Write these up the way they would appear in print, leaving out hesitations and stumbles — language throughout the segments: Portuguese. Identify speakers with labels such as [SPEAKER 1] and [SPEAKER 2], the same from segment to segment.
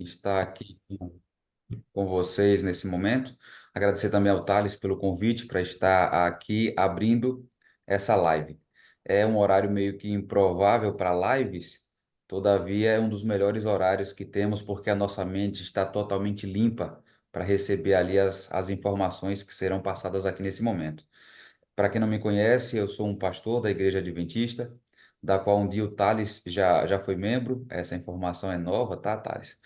[SPEAKER 1] estar aqui com vocês nesse momento. Agradecer também ao Thales pelo convite para estar aqui abrindo essa live. É um horário meio que improvável para lives, todavia é um dos melhores horários que temos porque a nossa mente está totalmente limpa para receber ali as informações que serão passadas aqui nesse momento. Para quem não me conhece, eu sou um pastor da Igreja Adventista, da qual um dia o Thales já foi membro. Essa informação é nova, tá, Thales?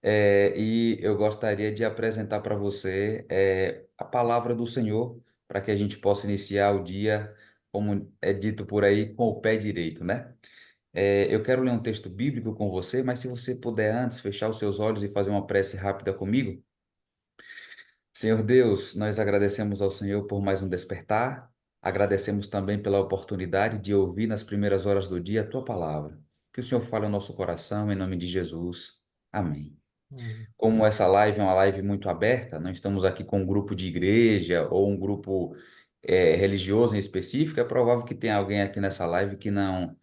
[SPEAKER 1] E eu gostaria de apresentar para você a palavra do Senhor, para que a gente possa iniciar o dia, como é dito por aí, com o pé direito, né? Eu quero ler um texto bíblico com você, mas se você puder antes fechar os seus olhos e fazer uma prece rápida comigo. Senhor Deus, nós agradecemos ao Senhor por mais um despertar, agradecemos também pela oportunidade de ouvir nas primeiras horas do dia a tua palavra. Que o Senhor fale ao nosso coração, em nome de Jesus. Amém.
[SPEAKER 2] Hum.
[SPEAKER 1] Como essa live é uma live muito aberta, não estamos aqui com um grupo de igreja ou um grupo religioso em específico, é provável que tenha alguém aqui nessa live que não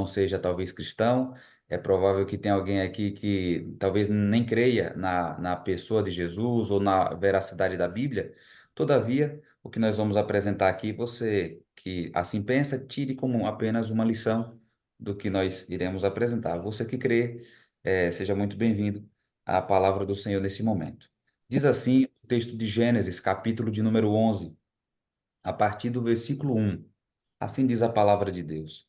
[SPEAKER 1] seja talvez cristão, é provável que tenha alguém aqui que talvez nem creia na pessoa de Jesus ou na veracidade da Bíblia. Todavia, o que nós vamos apresentar aqui, você que assim pensa, tire como apenas uma lição do que nós iremos apresentar. Você que crê, seja muito bem-vindo à palavra do Senhor nesse momento. Diz assim o texto de Gênesis, capítulo de número 11, a partir do versículo 1. Assim diz a palavra de Deus.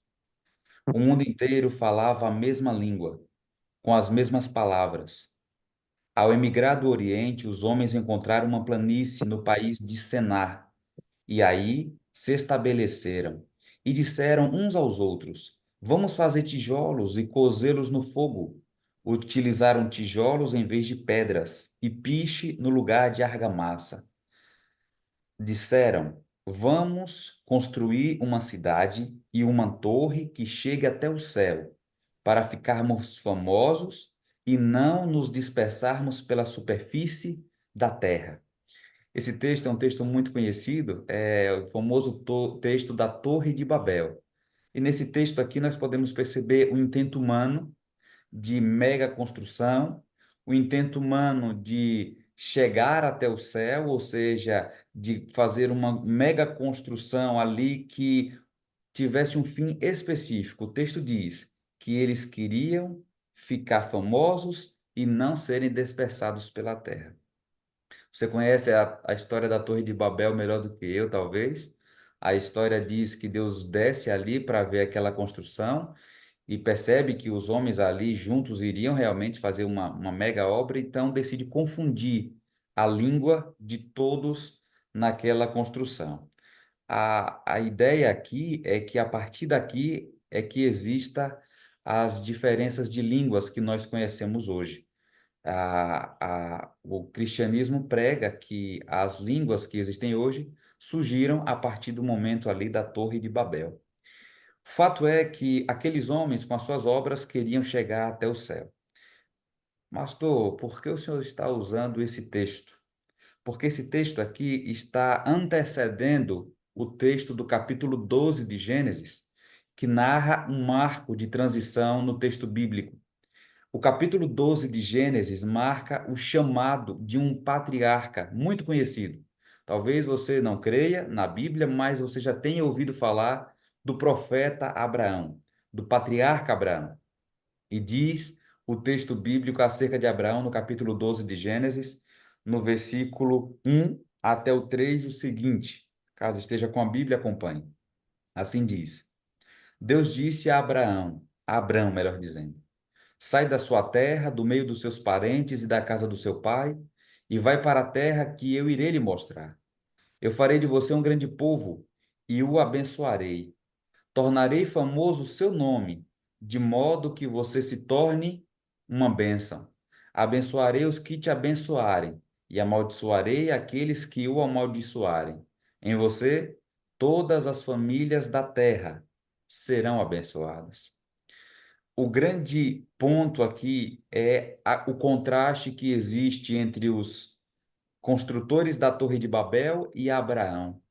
[SPEAKER 1] O mundo inteiro falava a mesma língua, com as mesmas palavras. Ao emigrar do Oriente, os homens encontraram uma planície no país de Senar, e aí se estabeleceram, e disseram uns aos outros: Vamos fazer tijolos e cozê-los no fogo. Utilizaram tijolos em vez de pedras, e piche no lugar de argamassa. Disseram: Vamos construir uma cidade e uma torre que chegue até o céu, para ficarmos famosos e não nos dispersarmos pela superfície da terra. Esse texto é um texto muito conhecido, é o famoso texto da Torre de Babel. E nesse texto aqui nós podemos perceber o intento humano de mega construção, o intento humano de chegar até o céu, ou seja, de fazer uma mega construção ali que tivesse um fim específico. O texto diz que eles queriam ficar famosos e não serem dispersados pela terra. Você conhece a história da Torre de Babel melhor do que eu, talvez? A história diz que Deus desce ali para ver aquela construção e percebe que os homens ali juntos iriam realmente fazer uma mega obra, então decide confundir a língua de todos naquela construção. A ideia aqui é que a partir daqui é que exista as diferenças de línguas que nós conhecemos hoje. O cristianismo prega que as línguas que existem hoje surgiram a partir do momento ali da Torre de Babel. Fato é que aqueles homens, com as suas obras, queriam chegar até o céu. Pastor, por que o senhor está usando esse texto? Porque esse texto aqui está antecedendo o texto do capítulo 12 de Gênesis, que narra um marco de transição no texto bíblico. O capítulo 12 de Gênesis marca o chamado de um patriarca muito conhecido. Talvez você não creia na Bíblia, mas você já tenha ouvido falar do profeta Abraão, do patriarca Abraão. E diz o texto bíblico acerca de Abraão no capítulo 12 de Gênesis, no versículo 1 até o 3, o seguinte: caso esteja com a Bíblia, acompanhe. Assim diz: Deus disse a Abrão, melhor dizendo: Sai da sua terra, do meio dos seus parentes e da casa do seu pai, e vai para a terra que eu irei lhe mostrar. Eu farei de você um grande povo e o abençoarei. Tornarei famoso o seu nome, de modo que você se torne uma bênção. Abençoarei os que te abençoarem, e amaldiçoarei aqueles que o amaldiçoarem. Em você, todas as famílias da terra serão abençoadas. O grande ponto aqui é o contraste que existe entre os construtores da Torre de Babel e Abraão.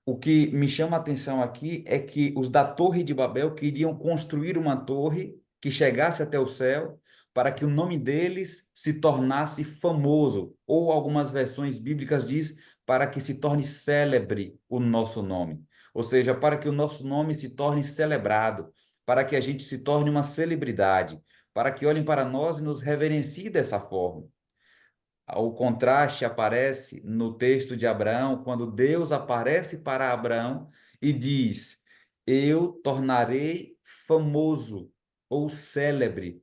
[SPEAKER 1] O que me chama a atenção aqui é que os da Torre de Babel queriam construir uma torre que chegasse até o céu para que o nome deles se tornasse famoso, ou algumas versões bíblicas diz para que se torne célebre o nosso nome, ou seja, para que o nosso nome se torne celebrado, para que a gente se torne uma celebridade, para que olhem para nós e nos reverenciem dessa forma. O contraste aparece no texto de Abraão, quando Deus aparece para Abraão e diz: Eu tornarei famoso ou célebre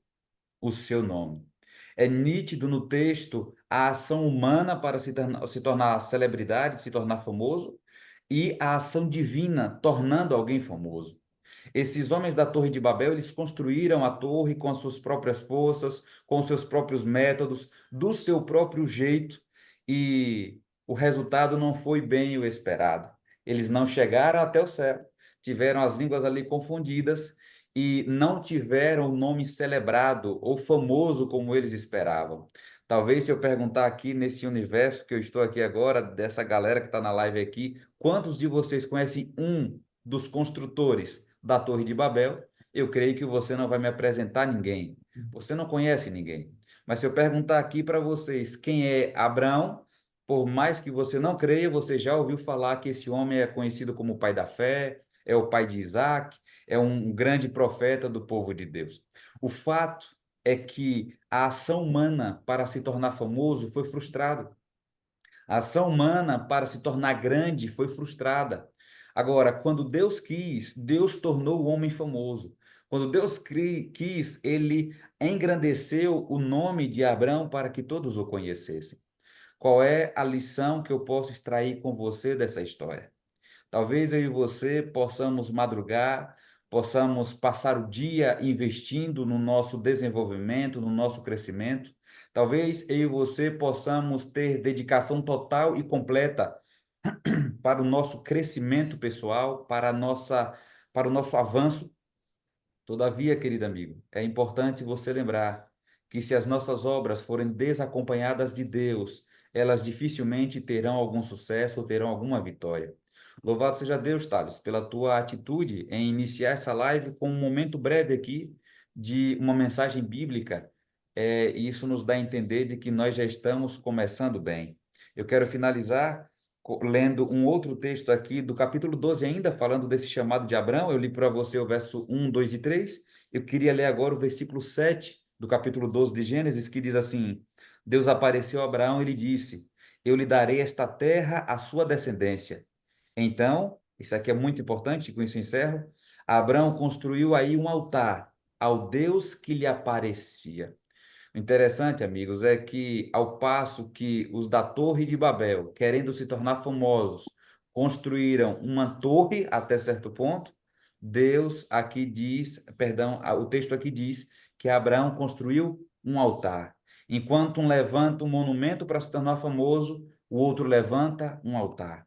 [SPEAKER 1] o seu nome. É nítido no texto a ação humana para se tornar celebridade, se tornar famoso, e a ação divina tornando alguém famoso. Esses homens da Torre de Babel, eles construíram a torre com as suas próprias forças, com os seus próprios métodos, do seu próprio jeito, e o resultado não foi bem o esperado. Eles não chegaram até o céu, tiveram as línguas ali confundidas e não tiveram o nome celebrado ou famoso como eles esperavam. Talvez se eu perguntar aqui nesse universo que eu estou aqui agora, dessa galera que está na live aqui, quantos de vocês conhecem um dos construtores da Torre de Babel? Eu creio que você não vai me apresentar ninguém. Você não conhece ninguém. Mas se eu perguntar aqui para vocês quem é Abraão, por mais que você não creia, você já ouviu falar que esse homem é conhecido como o pai da fé, é o pai de Isaac, é um grande profeta do povo de Deus. O fato é que a ação humana para se tornar famoso foi frustrada. A ação humana para se tornar grande foi frustrada. Agora, quando Deus quis, Deus tornou o homem famoso. Quando Deus quis, ele engrandeceu o nome de Abraão para que todos o conhecessem. Qual é a lição que eu posso extrair com você dessa história? Talvez eu e você possamos madrugar, possamos passar o dia investindo no nosso desenvolvimento, no nosso crescimento. Talvez eu e você possamos ter dedicação total e completa para o nosso crescimento pessoal, para o nosso avanço. Todavia, querido amigo, é importante você lembrar que se as nossas obras forem desacompanhadas de Deus, elas dificilmente terão algum sucesso ou terão alguma vitória. Louvado seja Deus, Thales, pela tua atitude em iniciar essa live com um momento breve aqui de uma mensagem bíblica. E isso nos dá a entender de que nós já estamos começando bem. Eu quero finalizar lendo um outro texto aqui do capítulo 12 ainda, falando desse chamado de Abraão. Eu li para você o verso 1, 2 e 3. Eu queria ler agora o versículo 7 do capítulo 12 de Gênesis, que diz assim: Deus apareceu a Abraão e lhe disse: Eu lhe darei esta terra à sua descendência. Então, isso aqui é muito importante, com isso eu encerro. Abraão construiu aí um altar ao Deus que lhe aparecia. O interessante, amigos, é que ao passo que os da Torre de Babel, querendo se tornar famosos, construíram uma torre até certo ponto, Deus aqui diz, perdão, o texto aqui diz que Abraão construiu um altar. Enquanto um levanta um monumento para se tornar famoso, o outro levanta um altar.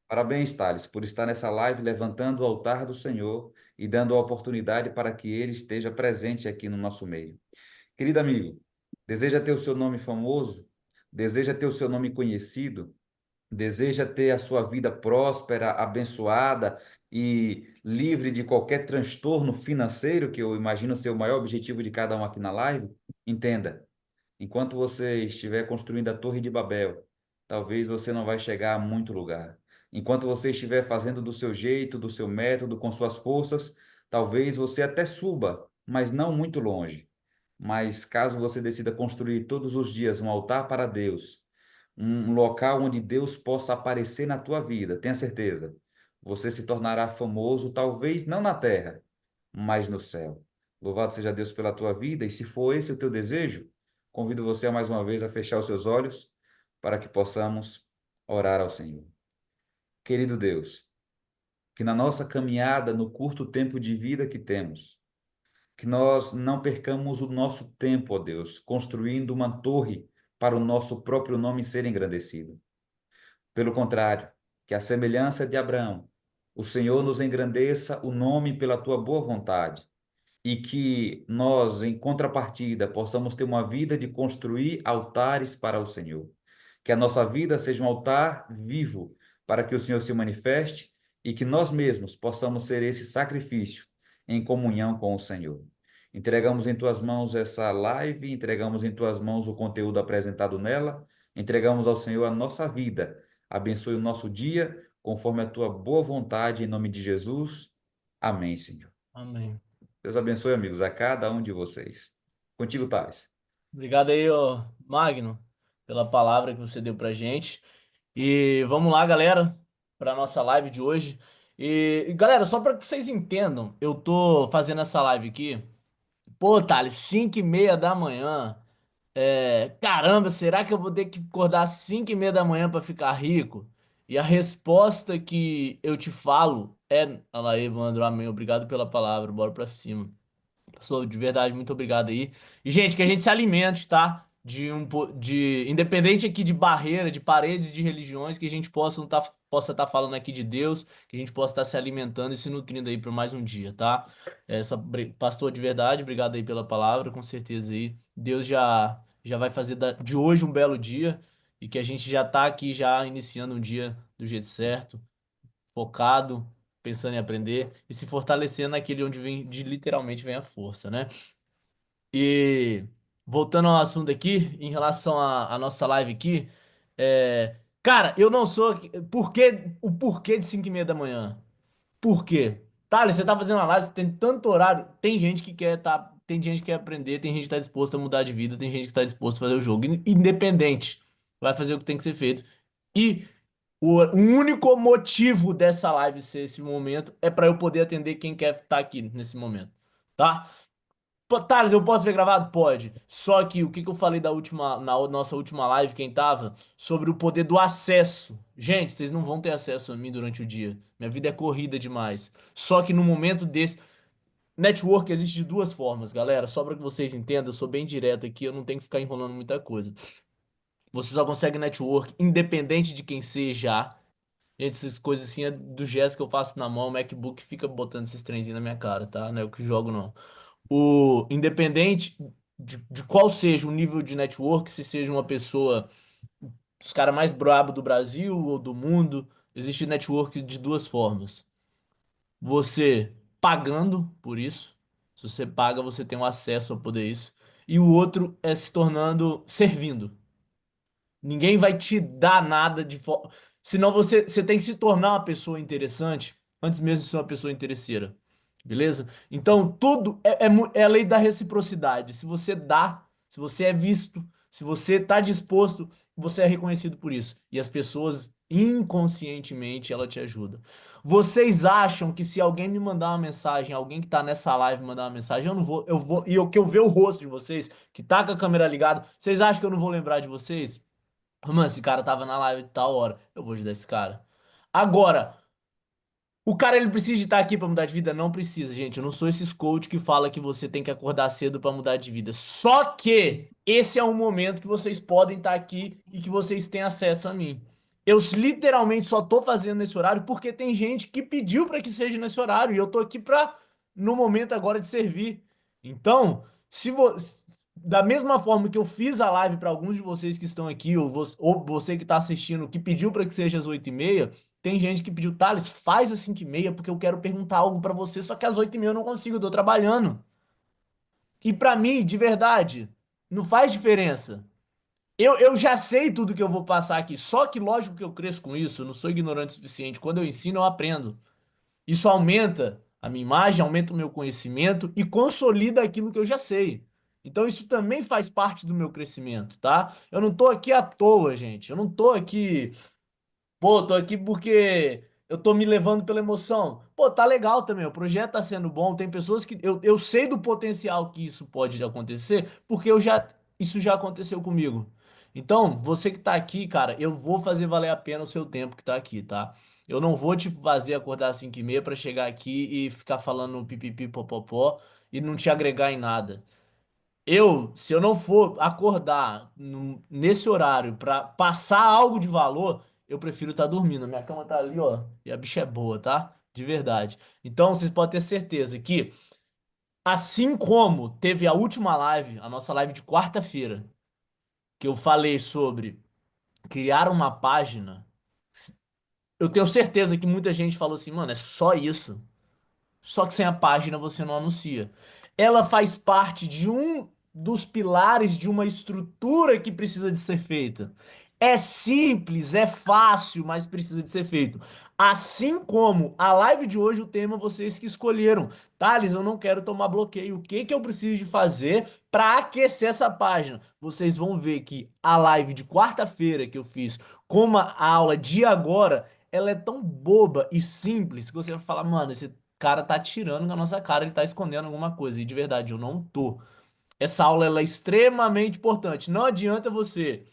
[SPEAKER 1] Parabéns, Thales, por estar nessa live levantando o altar do Senhor e dando a oportunidade para que ele esteja presente aqui no nosso meio. Querido amigo, deseja ter o seu nome famoso? Deseja ter o seu nome conhecido? Deseja ter a sua vida próspera, abençoada e livre de qualquer transtorno financeiro, que eu imagino ser o maior objetivo de cada um aqui na live? Entenda, enquanto você estiver construindo a Torre de Babel, talvez você não vai chegar a muito lugar. Enquanto você estiver fazendo do seu jeito, do seu método, com suas forças, talvez você até suba, mas não muito longe. Mas caso você decida construir todos os dias um altar para Deus, um local onde Deus possa aparecer na tua vida, tenha certeza, você se tornará famoso, talvez não na terra, mas no céu. Louvado seja Deus pela tua vida, e se for esse o teu desejo, convido você a mais uma vez a fechar os seus olhos para que possamos orar ao Senhor. Querido Deus, que na nossa caminhada, no curto tempo de vida que temos, que nós não percamos o nosso tempo, ó Deus, construindo uma torre para o nosso próprio nome ser engrandecido. Pelo contrário, que a semelhança de Abraão, o Senhor nos engrandeça o nome pela tua boa vontade e que nós, em contrapartida, possamos ter uma vida de construir altares para o Senhor. Que a nossa vida seja um altar vivo para que o Senhor se manifeste e que nós mesmos possamos ser esse sacrifício em comunhão com o Senhor. Entregamos em tuas mãos essa live, entregamos em tuas mãos o conteúdo apresentado nela, entregamos ao Senhor a nossa vida. Abençoe o nosso dia, conforme a tua boa vontade, em nome de Jesus. Amém, Senhor.
[SPEAKER 2] Amém.
[SPEAKER 1] Deus abençoe, amigos, a cada um de vocês. Contigo, Thales.
[SPEAKER 2] Obrigado aí, ó, Magno, pela palavra que você deu pra gente. E vamos lá, galera, para nossa live de hoje. Galera, só para que vocês entendam, eu tô fazendo essa live aqui. Pô, Thales, 5:30 da manhã. Caramba, será que eu vou ter que acordar às 5:30 da manhã para ficar rico? E a resposta que eu te falo é. Olha lá, Evandro, amém. Obrigado pela palavra. Bora pra cima. Pessoal, de verdade, muito obrigado aí. E, gente, que a gente se alimente, tá? Independente aqui de barreira, de paredes de religiões, que a gente possa estar falando aqui de Deus, que a gente possa estar se alimentando e se nutrindo aí por mais um dia, tá? Pastor, de verdade, obrigado aí pela palavra, com certeza aí. Deus já vai fazer de hoje um belo dia e que a gente já tá aqui já iniciando um dia do jeito certo, focado, pensando em aprender e se fortalecendo naquele onde literalmente vem a força, né? E voltando ao assunto aqui, em relação à nossa live aqui, cara, eu não sou. O porquê de 5:30 da manhã? Por quê? Thales, você tá fazendo uma live, você tem tanto horário. Tem gente que quer tem gente que quer aprender, tem gente que tá disposto a mudar de vida, tem gente que tá disposto a fazer o jogo independente. Vai fazer o que tem que ser feito. E o único motivo dessa live ser esse momento é pra eu poder atender quem quer estar aqui nesse momento, tá? Pô, Thales, eu posso ver gravado? Pode. Só que o que que eu falei nossa última live, quem tava? Sobre o poder do acesso. Gente, vocês não vão ter acesso a mim durante o dia. Minha vida é corrida demais. Só que no momento desse. Network existe de duas formas, galera. Só para que vocês entendam, eu sou bem direto aqui, eu não tenho que ficar enrolando muita coisa. Você só consegue network independente de quem seja. Gente, essas coisas assim é do gesto que eu faço na mão, o MacBook fica botando esses trenzinhos na minha cara, tá? Não é eu que jogo, não. O independente de qual seja o nível de network, se seja uma pessoa dos caras mais brabo do Brasil ou do mundo, existe network de duas formas. Você pagando por isso, se você paga, você tem o acesso a poder isso. E o outro é se tornando servindo. Ninguém vai te dar nada de forma. Senão você tem que se tornar uma pessoa interessante antes mesmo de ser uma pessoa interesseira. Beleza? Então, tudo é a lei da reciprocidade. Se você dá, se você é visto, se você está disposto, você é reconhecido por isso. E as pessoas, inconscientemente, ela te ajuda. Vocês acham que se alguém me mandar uma mensagem, alguém que tá nessa live me mandar uma mensagem, eu não vou, eu vou, e eu que eu ver o rosto de vocês, que tá com a câmera ligada, vocês acham que eu não vou lembrar de vocês? Mano, esse cara tava na live de tal hora. Eu vou ajudar esse cara. Agora, o cara ele precisa de estar aqui pra mudar de vida? Não precisa, gente. Eu não sou esses coach que fala que você tem que acordar cedo pra mudar de vida. Só que esse é um momento que vocês podem estar aqui e que vocês têm acesso a mim. Literalmente só tô fazendo nesse horário porque tem gente que pediu pra que seja nesse horário e eu tô aqui pra no momento agora de servir. Então, se você da mesma forma que eu fiz a live pra alguns de vocês que estão aqui ou você que tá assistindo que pediu pra que seja às 8:30, tem gente que pediu, Thales, faz às 5:30 porque eu quero perguntar algo pra você, só que às 8:30 eu não consigo, eu tô trabalhando. E pra mim, de verdade, não faz diferença. Eu já sei tudo que eu vou passar aqui, só que lógico que eu cresço com isso, eu não sou ignorante o suficiente. Quando eu ensino, eu aprendo. Isso aumenta a minha imagem, aumenta o meu conhecimento e consolida aquilo que eu já sei. Então isso também faz parte do meu crescimento, tá? Eu não tô aqui à toa, gente. Eu não tô aqui. Pô, tô aqui porque eu tô me levando pela emoção. Pô, tá legal também. O projeto tá sendo bom. Tem pessoas que eu sei do potencial que isso pode acontecer, porque isso já aconteceu comigo. Então, você que tá aqui, cara, eu vou fazer valer a pena o seu tempo que tá aqui, tá? Eu não vou te fazer acordar às 5:30 pra chegar aqui e ficar falando pipipi popopó e não te agregar em nada. Se eu não for acordar nesse horário pra passar algo de valor, eu prefiro estar dormindo. Minha cama tá ali, ó, e a bicha é boa, tá? De verdade. Então, vocês podem ter certeza que, assim como teve a última live, a nossa live de quarta-feira, que eu falei sobre criar uma página, eu tenho certeza que muita gente falou assim, mano, é só isso. Só que sem a página você não anuncia. ela faz parte de um dos pilares de uma estrutura que precisa de ser feita. É simples, é fácil, mas precisa de ser feito. Assim como a live de hoje, o tema vocês que escolheram. Thales, eu não quero tomar bloqueio. O que que eu preciso de fazer para aquecer essa página? Vocês vão ver que a live de quarta-feira que eu fiz, como a aula de agora, ela é tão boba e simples que você vai falar, mano, esse cara tá tirando na nossa cara, ele tá escondendo alguma coisa. E de verdade, eu não tô. Essa aula ela é extremamente importante. Não adianta você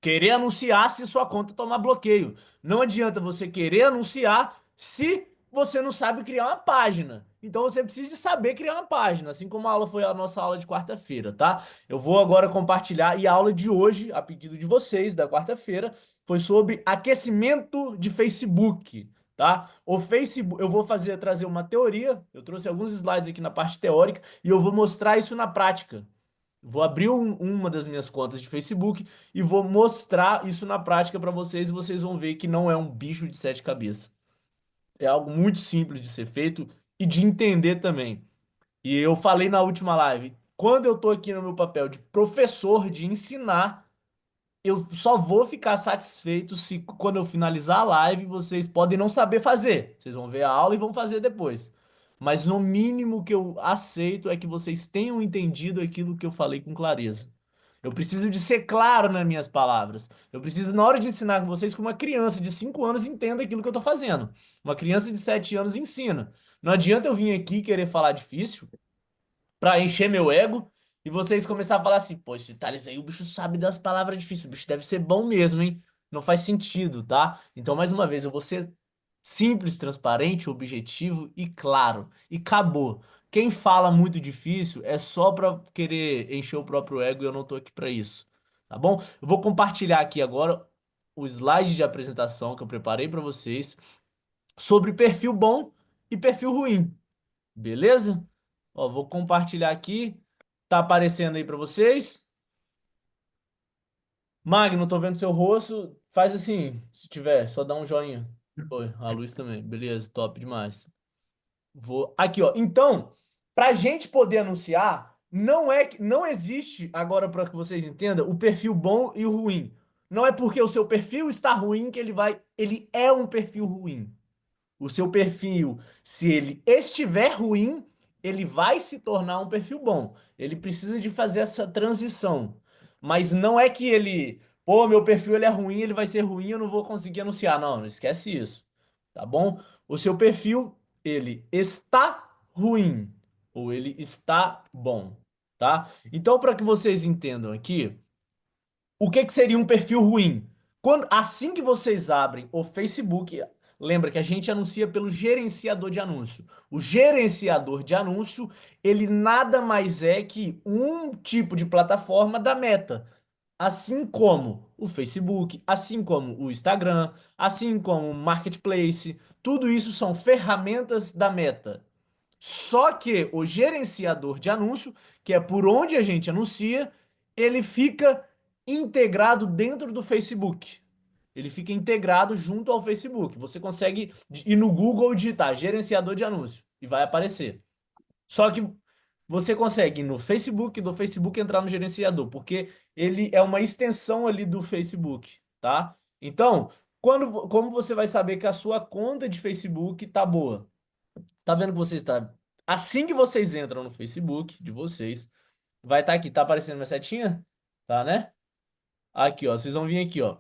[SPEAKER 2] querer anunciar se sua conta tomar bloqueio. Não adianta você querer anunciar se você não sabe criar uma página. Então você precisa de saber criar uma página, assim como a aula foi a nossa aula de quarta-feira, tá? Eu vou agora compartilhar e a aula de hoje, a pedido de vocês, da quarta-feira, foi sobre aquecimento de Facebook, tá? O Facebook, eu vou trazer uma teoria, eu trouxe alguns slides aqui na parte teórica e eu vou mostrar isso na prática. Vou abrir uma das minhas contas de Facebook e vou mostrar isso na prática para vocês e vocês vão ver que não é um bicho de sete cabeças. É algo muito simples de ser feito e de entender também. E eu falei na última live, quando eu tô aqui no meu papel de professor, de ensinar, eu só vou ficar satisfeito se quando eu finalizar a live vocês podem não saber fazer. Vocês vão ver a aula e vão fazer depois. Mas no mínimo que eu aceito é que vocês tenham entendido aquilo que eu falei com clareza. Eu preciso de ser claro nas minhas palavras. Eu preciso, na hora de ensinar com vocês, que uma criança de 5 anos entenda aquilo que eu estou fazendo. Uma criança de 7 anos ensina. Não adianta eu vir aqui querer falar difícil pra encher meu ego e vocês começarem a falar assim, pô, esse Thales aí, o bicho sabe das palavras difíceis, o bicho deve ser bom mesmo, hein? Não faz sentido, tá? Então, mais uma vez, eu vou ser simples, transparente, objetivo e claro. E acabou. Quem fala muito difícil é só pra querer encher o próprio ego e eu não tô aqui pra isso, tá bom? Eu vou compartilhar aqui agora o slide de apresentação que eu preparei pra vocês sobre perfil bom e perfil ruim. Beleza? Ó, vou compartilhar aqui. Tá aparecendo aí pra vocês. Magno, tô vendo seu rosto. Faz assim, se tiver, só dá um joinha. Oi, a luz também. Beleza, top demais. Vou aqui, ó. Então, pra gente poder anunciar, não existe agora para que vocês entendam o perfil bom e o ruim. Não é porque o seu perfil está ruim que ele é um perfil ruim. O seu perfil, se ele estiver ruim, ele vai se tornar um perfil bom. Ele precisa de fazer essa transição. Mas não é que ele, pô, meu perfil ele é ruim, ele vai ser ruim, eu não vou conseguir anunciar. Não, não esquece isso. Tá bom? O seu perfil, ele está ruim ou ele está bom, tá? Então, para que vocês entendam aqui, o que que seria um perfil ruim? Assim que vocês abrem o Facebook, lembra que a gente anuncia pelo gerenciador de anúncio. O gerenciador de anúncio, ele nada mais é que um tipo de plataforma da Meta. Assim como o Facebook, assim como o Instagram, assim como o Marketplace, tudo isso são ferramentas da Meta. Só que o gerenciador de anúncio, que é por onde a gente anuncia, ele fica integrado dentro do Facebook. Ele fica integrado junto ao Facebook. Você consegue ir no Google e digitar gerenciador de anúncio e vai aparecer. Só que você consegue ir no Facebook, do Facebook entrar no gerenciador, porque ele é uma extensão ali do Facebook, tá? Então, como você vai saber que a sua conta de Facebook tá boa? Tá vendo que vocês está. Assim que vocês entram no Facebook de vocês, vai estar aqui, tá aparecendo minha setinha? Tá, né? Aqui, ó, vocês vão vir aqui, ó.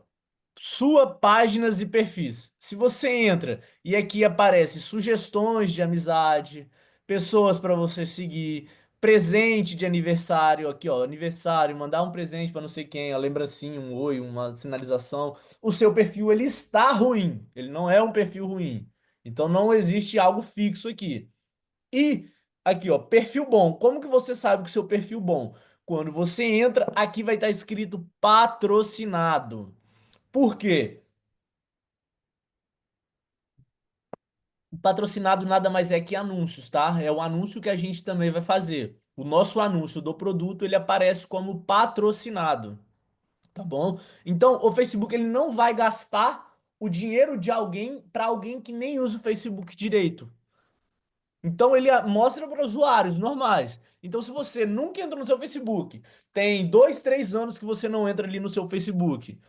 [SPEAKER 2] Sua páginas e perfis. Se você entra e aqui aparece sugestões de amizade, pessoas para você seguir, presente de aniversário, aqui, ó, aniversário, mandar um presente para não sei quem, a lembrancinha, um oi, uma sinalização. O seu perfil ele está ruim, ele não é um perfil ruim. Então não existe algo fixo aqui. E aqui, ó, perfil bom. Como que você sabe que o seu perfil bom? Quando você entra, aqui vai estar escrito patrocinado. Por quê? O patrocinado nada mais é que anúncios, tá? É o anúncio que a gente também vai fazer. O nosso anúncio do produto, ele aparece como patrocinado, tá bom? Então, o Facebook ele não vai gastar o dinheiro de alguém para alguém que nem usa o Facebook direito. Então ele mostra para usuários normais. Então, se você nunca entrou no seu Facebook, tem 2, 3 anos que você não entra ali no seu Facebook,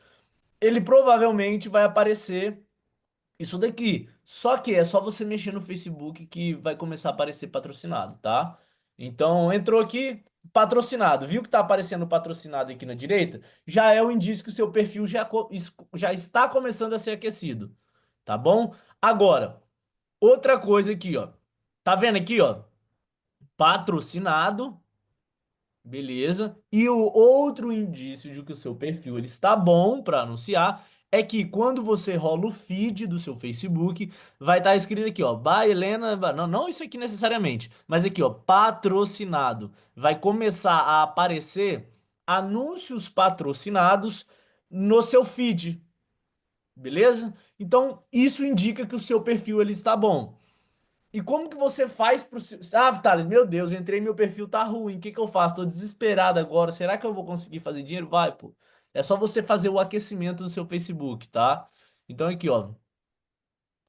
[SPEAKER 2] ele provavelmente vai aparecer isso daqui. Só que é só você mexer no Facebook que vai começar a aparecer patrocinado, tá? Então, entrou aqui, patrocinado. Viu que tá aparecendo patrocinado aqui na direita? Já é o indício que o seu perfil já está começando a ser aquecido, tá bom? Agora, outra coisa aqui, ó. Tá vendo aqui, ó? Patrocinado. Beleza. E o outro indício de que o seu perfil ele está bom para anunciar é que quando você rola o feed do seu Facebook, vai estar escrito aqui, ó, by Helena, não, não isso aqui necessariamente, mas aqui, ó, patrocinado. Vai começar a aparecer anúncios patrocinados no seu feed, beleza? Então, isso indica que o seu perfil ele está bom. E como que você faz pro seu... Ah, Thales, meu Deus, entrei, meu perfil tá ruim. O que que eu faço? Tô desesperado agora. Será que eu vou conseguir fazer dinheiro? Vai, pô. É só você fazer o aquecimento do seu Facebook, tá? Então aqui, ó.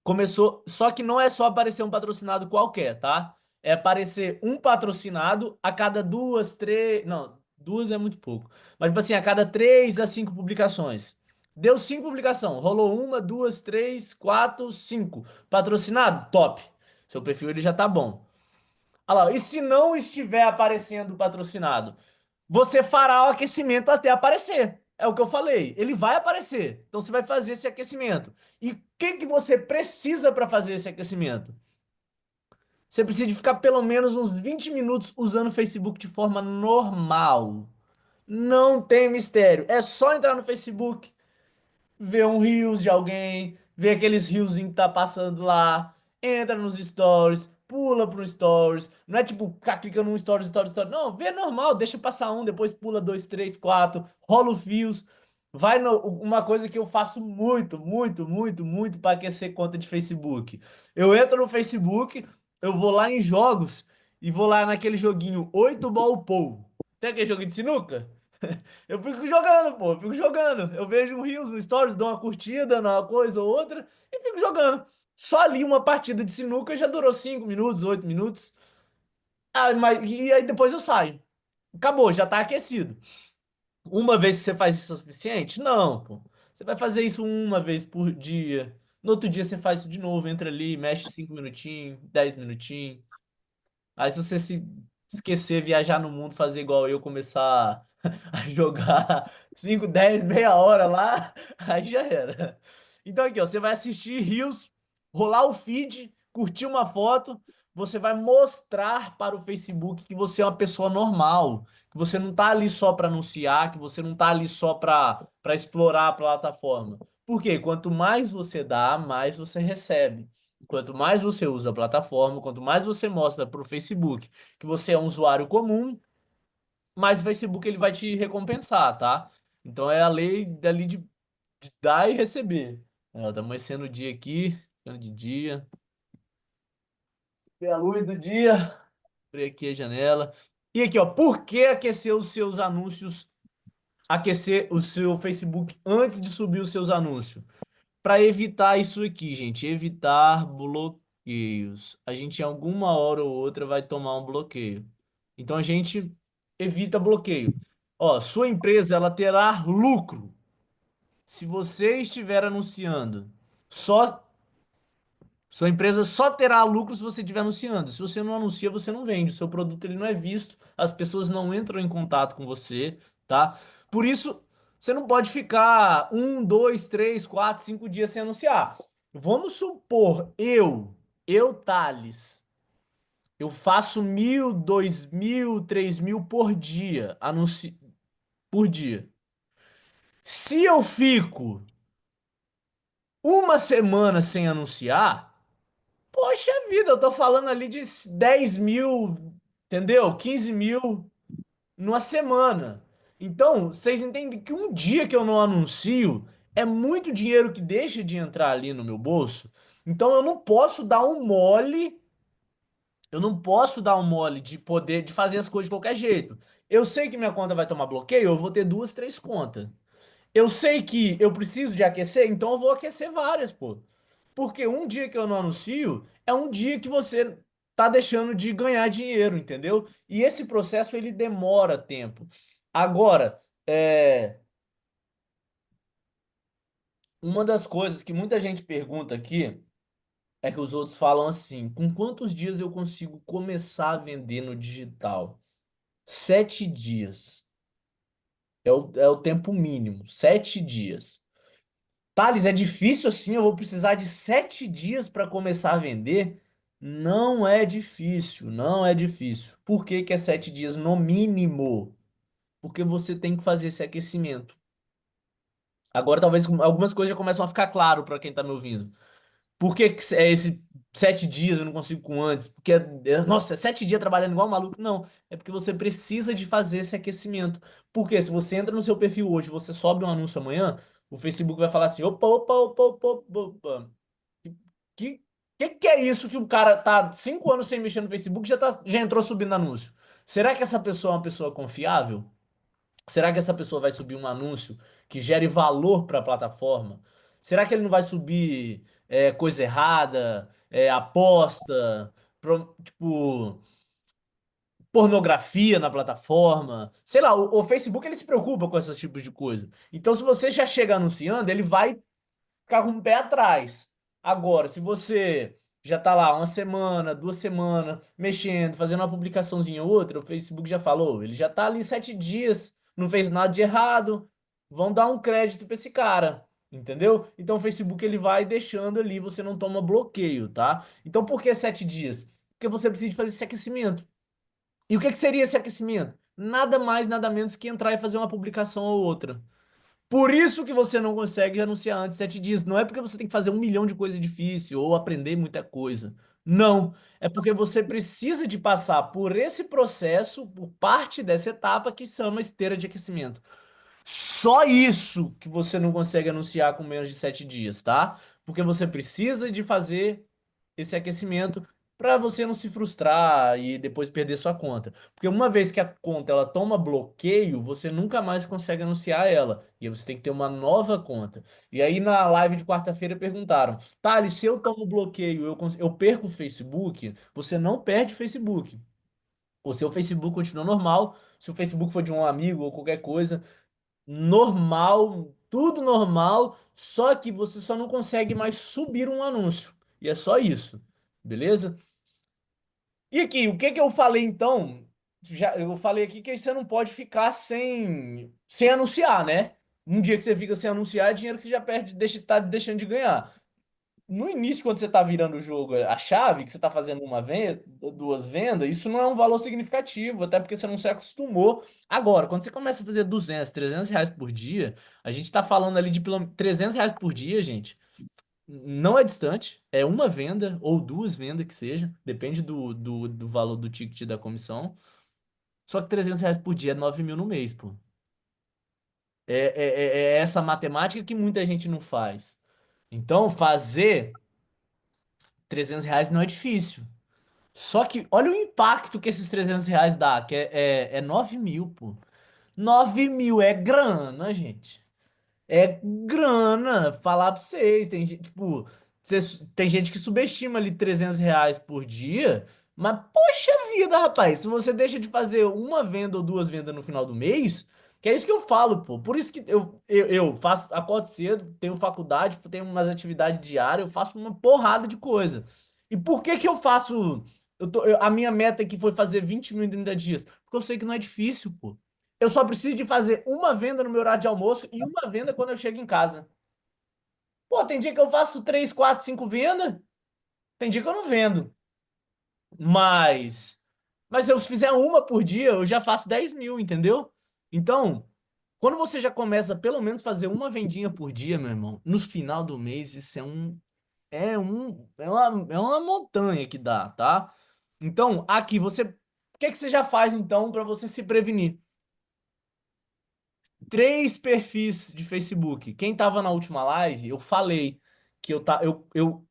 [SPEAKER 2] Começou, só que não é só aparecer um patrocinado qualquer, tá? É aparecer um patrocinado a cada duas, três, não, duas é muito pouco. Mas tipo assim, a cada 3 a 5 publicações. Deu 5 publicações, rolou uma, duas, três, quatro, cinco. Patrocinado? Top. Seu perfil ele já tá bom. Olha lá, e se não estiver aparecendo patrocinado? Você fará o aquecimento até aparecer. É o que eu falei. Ele vai aparecer. Então você vai fazer esse aquecimento. E o que que você precisa para fazer esse aquecimento? Você precisa de ficar pelo menos uns 20 minutos usando o Facebook de forma normal. Não tem mistério. É só entrar no Facebook, vê um Reels de alguém, vê aqueles Reelzinho que tá passando lá, entra nos stories, pula pro stories. Não é tipo ficar clicando um stories, stories, stories. Não, vê normal, deixa passar um, depois pula dois, três, quatro, rola os fios. Vai no, uma coisa que eu faço muito, muito, muito, muito para aquecer conta de Facebook. Eu entro no Facebook, eu vou lá em jogos e vou lá naquele joguinho 8 Ball Pool. Tem aquele joguinho de sinuca? Eu fico jogando, pô, eu fico jogando. Eu vejo um Reels no Stories, dou uma curtida na coisa ou outra e fico jogando. Só ali uma partida de sinuca já durou 5 minutos, 8 minutos. Ah, e aí depois eu saio. Acabou, já tá aquecido. Uma vez que você faz isso é o suficiente? Não, pô. Você vai fazer isso uma vez por dia. No outro dia você faz isso de novo, entra ali, mexe 5 minutinhos, 10 minutinhos. Aí se você se esquecer, viajar no mundo, fazer igual eu, começar a jogar 5 10 meia hora lá, aí já era. Então aqui, ó, você vai assistir Reels, rolar o feed, curtir uma foto, você vai mostrar para o Facebook que você é uma pessoa normal, que você não tá ali só para anunciar, que você não tá ali só para explorar a plataforma. Por quê? Quanto mais você dá, mais você recebe. Quanto mais você usa a plataforma, quanto mais você mostra para o Facebook que você é um usuário comum, mais o Facebook ele vai te recompensar, tá? Então é a lei dali de dar e receber. Tá amanhecendo o dia aqui, ficando de dia. Tem a luz do dia. Abri aqui a janela. E aqui, ó, por que aquecer os seus anúncios, aquecer o seu Facebook antes de subir os seus anúncios? Para evitar isso aqui, gente, evitar bloqueios. A gente em alguma hora ou outra vai tomar um bloqueio. Então a gente evita bloqueio. Ó, sua empresa ela terá lucro se você estiver anunciando. Só sua empresa só terá lucro se você estiver anunciando. Se você não anuncia, você não vende. O seu produto ele não é visto, as pessoas não entram em contato com você, tá? Por isso, você não pode ficar 1, 2, 3, 4, 5 dias sem anunciar. Vamos supor, Thales, eu faço 1.000, 2.000, 3.000 por dia, por dia. Se eu fico uma semana sem anunciar, poxa vida, eu tô falando ali de 10 mil, entendeu? 15 mil numa semana. Então, vocês entendem que um dia que eu não anuncio é muito dinheiro que deixa de entrar ali no meu bolso. Então, eu não posso dar um mole, eu não posso dar um mole de poder, de fazer as coisas de qualquer jeito. Eu sei que minha conta vai tomar bloqueio, eu vou ter duas, três contas. Eu sei que eu preciso de aquecer, então eu vou aquecer várias, pô. Porque um dia que eu não anuncio é um dia que você tá deixando de ganhar dinheiro, entendeu? E esse processo ele demora tempo. Agora, uma das coisas que muita gente pergunta aqui é que os outros falam assim: com quantos dias eu consigo começar a vender no digital? 7 dias. É o tempo mínimo. 7 dias. Thales, é difícil assim? Eu vou precisar de 7 dias para começar a vender? Não é difícil, não é difícil. Por que que é 7 dias no mínimo? Porque você tem que fazer esse aquecimento. Agora, talvez algumas coisas já começam a ficar claro para quem tá me ouvindo. Por que que é esse 7 dias eu não consigo com antes? Porque, nossa, é 7 dias trabalhando igual um maluco? Não, é porque você precisa de fazer esse aquecimento. Porque se você entra no seu perfil hoje, você sobe um anúncio amanhã, o Facebook vai falar assim, opa, opa, opa, opa, opa, opa. Que, que é isso que o cara tá 5 anos sem mexer no Facebook já entrou subindo anúncio? Será que essa pessoa é uma pessoa confiável? Será que essa pessoa vai subir um anúncio que gere valor para a plataforma? Será que ele não vai subir coisa errada, aposta, tipo, pornografia na plataforma? Sei lá, o Facebook ele se preocupa com esses tipos de coisa. Então, se você já chega anunciando, ele vai ficar com o pé atrás. Agora, se você já tá lá uma semana, 2 semanas, mexendo, fazendo uma publicaçãozinha ou outra, o Facebook já falou, ele já tá ali 7 dias, não fez nada de errado, vão dar um crédito pra esse cara, entendeu? Então o Facebook ele vai deixando ali, você não toma bloqueio, tá? Então por que 7 dias? Porque você precisa de fazer esse aquecimento. E o que que seria esse aquecimento? Nada mais, nada menos que entrar e fazer uma publicação ou outra. Por isso que você não consegue anunciar antes de 7 dias. Não é porque você tem que fazer 1 milhão de coisas difíceis ou aprender muita coisa. Não. É porque você precisa de passar por esse processo, por parte dessa etapa que chama esteira de aquecimento. Só isso que você não consegue anunciar com menos de 7 dias, tá? Porque você precisa de fazer esse aquecimento para você não se frustrar e depois perder sua conta. Porque uma vez que a conta ela toma bloqueio, você nunca mais consegue anunciar ela. E aí você tem que ter uma nova conta. E aí na live de quarta-feira perguntaram: Thales, se eu tomo bloqueio, eu perco o Facebook? Você não perde o Facebook. O seu Facebook continua normal. Se o Facebook for de um amigo ou qualquer coisa, normal, tudo normal, só que você só não consegue mais subir um anúncio. E é só isso, beleza? E aqui, o que que eu falei então? Eu falei aqui que você não pode ficar sem anunciar, né? Um dia que você fica sem anunciar, é dinheiro que você já perde, tá deixando de ganhar. No início, quando você tá virando o jogo, a chave, que você tá fazendo uma venda, duas vendas, isso não é um valor significativo, até porque você não se acostumou. Agora, quando você começa a fazer 200, R$ 300 por dia, a gente tá falando ali de pelo R$ 300 por dia, gente. Não é distante, é uma venda ou duas vendas que seja, depende do valor do ticket da comissão. Só que R$ 300 por dia é 9 mil no mês, pô. É essa matemática que muita gente não faz. Então, fazer R$ 300 não é difícil. Só que olha o impacto que esses R$ 300 dá, que é 9 mil, pô. 9 mil é grana, gente. É grana, falar pra vocês. Tem gente, tipo, tem gente que subestima ali R$ 300 por dia, mas poxa vida, rapaz, se você deixa de fazer uma venda ou duas vendas no final do mês, que é isso que eu falo, pô. Por isso que eu faço, acordo cedo, tenho faculdade, tenho umas atividades diárias, eu faço uma porrada de coisa. E por que que eu faço? A minha meta aqui foi fazer 20 mil em 30 dias, porque eu sei que não é difícil, pô. Eu só preciso de fazer uma venda no meu horário de almoço e uma venda quando eu chego em casa. Pô, tem dia que eu faço 3, 4, 5 vendas, tem dia que eu não vendo. Mas, mas se eu fizer uma por dia, eu já faço 10 mil, entendeu? Então, quando você já começa a pelo menos fazer uma vendinha por dia, meu irmão, no final do mês, isso é uma montanha que dá, tá? Então, aqui o que que você já faz então para você se prevenir? 3 perfis de Facebook. Quem tava na última live, eu falei que eu